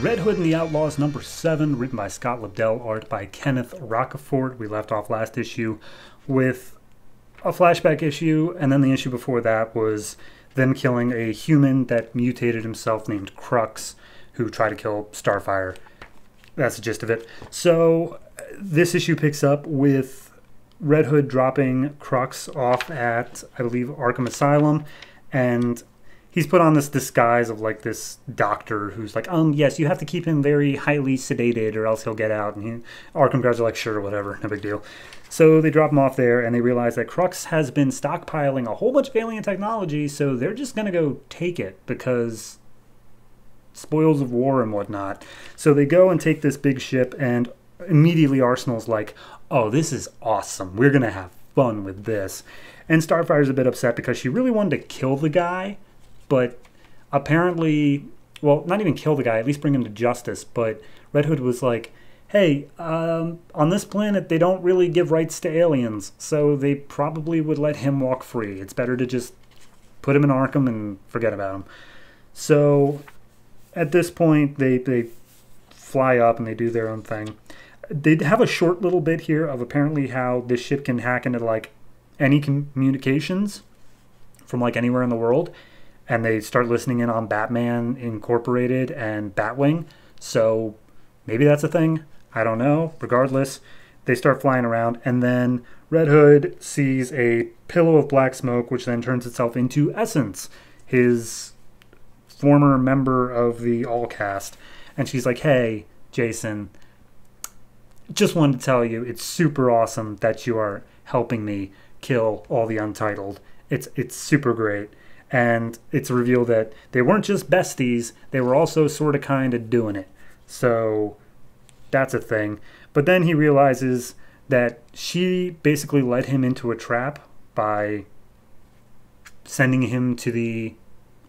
Red Hood and the Outlaws #7, written by Scott Lobdell, art by Kenneth Rocafort. We left off last issue with a flashback issue, and then the issue before that was them killing a human that mutated himself named Crux, who tried to kill Starfire. That's the gist of it. So this issue picks up with Red Hood dropping Crux off at, I believe, Arkham Asylum, and he's put on this disguise of like this doctor who's like, yes, you have to keep him very highly sedated or else he'll get out. And Arkham guards are like, sure, whatever, no big deal. So they drop him off there and they realize that Crux has been stockpiling a whole bunch of alien technology, so they're just going to go take it because spoils of war and whatnot. So they go and take this big ship, and immediately Arsenal's like, oh, this is awesome. We're going to have fun with this. And Starfire's a bit upset because she really wanted to kill the guy, but apparently, well, not even kill the guy, at least bring him to justice. But Red Hood was like, hey, on this planet, they don't really give rights to aliens, so they probably would let him walk free. It's better to just put him in Arkham and forget about him. So at this point, they fly up and they do their own thing. They have a short little bit here of apparently how this ship can hack into like any communications from like anywhere in the world, and they start listening in on Batman Incorporated and Batwing. So maybe that's a thing. I don't know. Regardless, they start flying around, and then Red Hood sees a pillow of black smoke, which then turns itself into Essence, his former member of the All Cast. And she's like, hey, Jason, just wanted to tell you it's super awesome that you are helping me kill all the Untitled. It's super great. And it's revealed that they weren't just besties, they were also sort of kind of doing it. So that's a thing. But then he realizes that she basically led him into a trap by sending him to the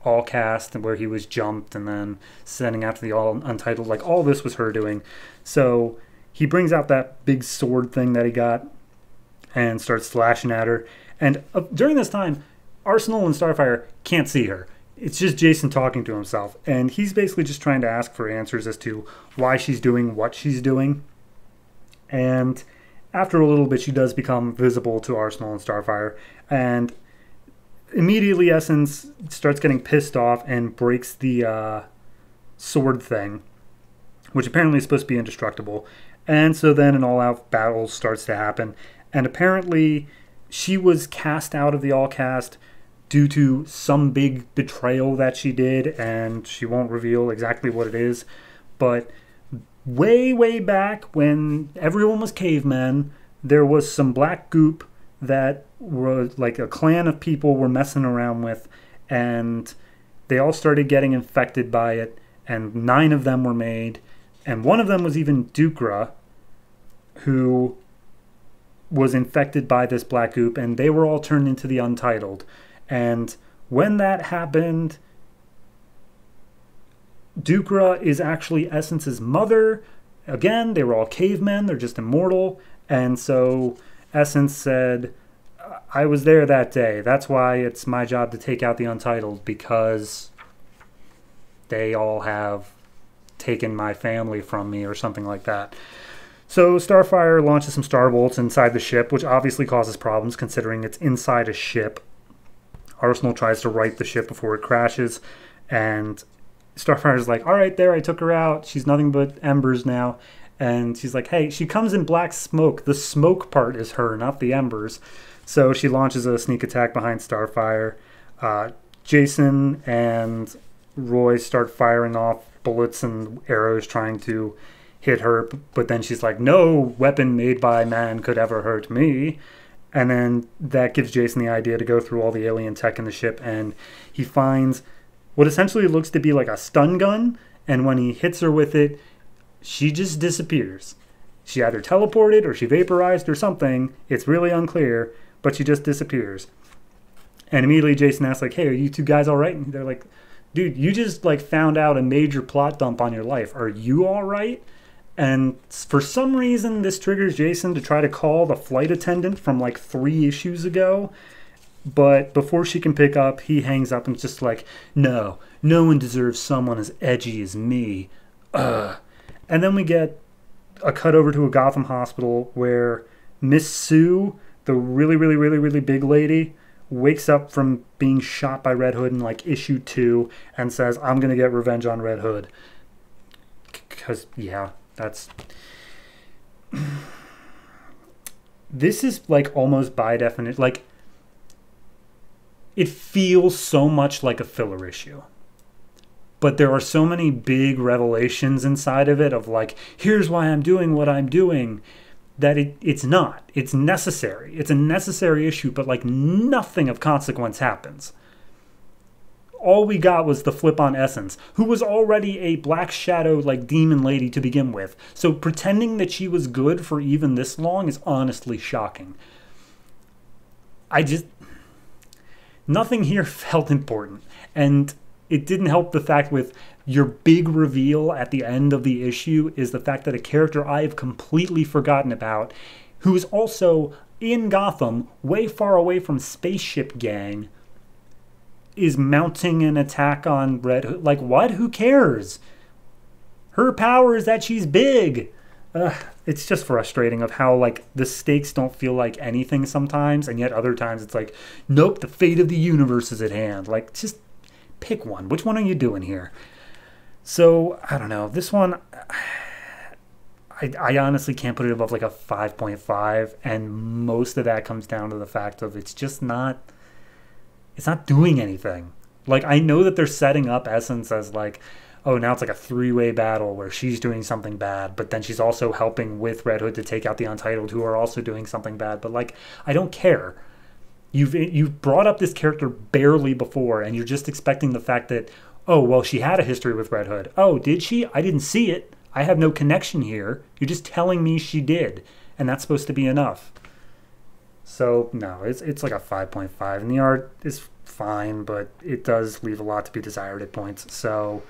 All Cast where he was jumped and then sending out to the All Untitled. Like, all this was her doing. So he brings out that big sword thing that he got and starts slashing at her. And during this time, Arsenal and Starfire can't see her. It's just Jason talking to himself. And he's basically just trying to ask for answers as to why she's doing what she's doing. And after a little bit, she does become visible to Arsenal and Starfire. And immediately Essence starts getting pissed off and breaks the sword thing, which apparently is supposed to be indestructible. And so then an all-out battle starts to happen. And apparently she was cast out of the All Cast due to some big betrayal that she did, and she won't reveal exactly what it is. But way, way back when everyone was cavemen, there was some black goop that was like a clan of people were messing around with, and they all started getting infected by it, and 9 of them were made, and one of them was even Dukra, who was infected by this black goop, and they were all turned into the Untitled. And when that happened, Dukra is actually Essence's mother. Again, they were all cavemen, they're just immortal. And so Essence said, I was there that day. That's why it's my job to take out the Untitled, because they all have taken my family from me, or something like that. So Starfire launches some Starbolts inside the ship, which obviously causes problems considering it's inside a ship. Arsenal tries to right the ship before it crashes, and Starfire's like, all right, there, I took her out. She's nothing but embers now. And she's like, hey, she comes in black smoke. The smoke part is her, not the embers. So she launches a sneak attack behind Starfire. Jason and Roy start firing off bullets and arrows trying to hit her, but then she's like, no weapon made by man could ever hurt me. And then that gives Jason the idea to go through all the alien tech in the ship, and he finds what essentially looks to be like a stun gun, and when he hits her with it, she just disappears. She either teleported or she vaporized or something. It's really unclear, but she just disappears. And immediately Jason asks, like, hey, are you two guys all right? And they're like, dude, you just like found out a major plot dump on your life. Are you all right? And for some reason, this triggers Jason to try to call the flight attendant from like 3 issues ago. But before she can pick up, he hangs up and just like, no one deserves someone as edgy as me. And then we get a cut over to a Gotham hospital where Miss Sue, the really, really, really, really big lady, wakes up from being shot by Red Hood in like issue 2 and says, I'm going to get revenge on Red Hood. Because, yeah, that's... This is like almost by definition, like, it feels so much like a filler issue. But there are so many big revelations inside of it of like, here's why I'm doing what I'm doing, that it's not. It's necessary. It's a necessary issue, but like nothing of consequence happens. All we got was the flip on Essence, who was already a Black Shadow like demon lady to begin with. So pretending that she was good for even this long is honestly shocking. Nothing here felt important. And it didn't help the fact with your big reveal at the end of the issue is the fact that a character I have completely forgotten about, who is also in Gotham, way far away from Spaceship Gang, is mounting an attack on Red Hood. Like, what? Who cares? Her power is that she's big. It's just frustrating of how, like, the stakes don't feel like anything sometimes, and yet other times it's like, nope, the fate of the universe is at hand. Like, just pick one. Which one are you doing here? So, I don't know. This one, I honestly can't put it above like a 5.5, and most of that comes down to the fact of it's just not... It's not doing anything. Like, I know that they're setting up Essence as like, oh, now it's like a 3-way battle where she's doing something bad, but then she's also helping with Red Hood to take out the Untitled, who are also doing something bad. But like, I don't care. You've brought up this character barely before, and you're just expecting the fact that, oh, well, she had a history with Red Hood. Oh, did she? I didn't see it. I have no connection here. You're just telling me she did, and that's supposed to be enough. So, no, it's like a 5.5, and the art is fine, but it does leave a lot to be desired at points. So,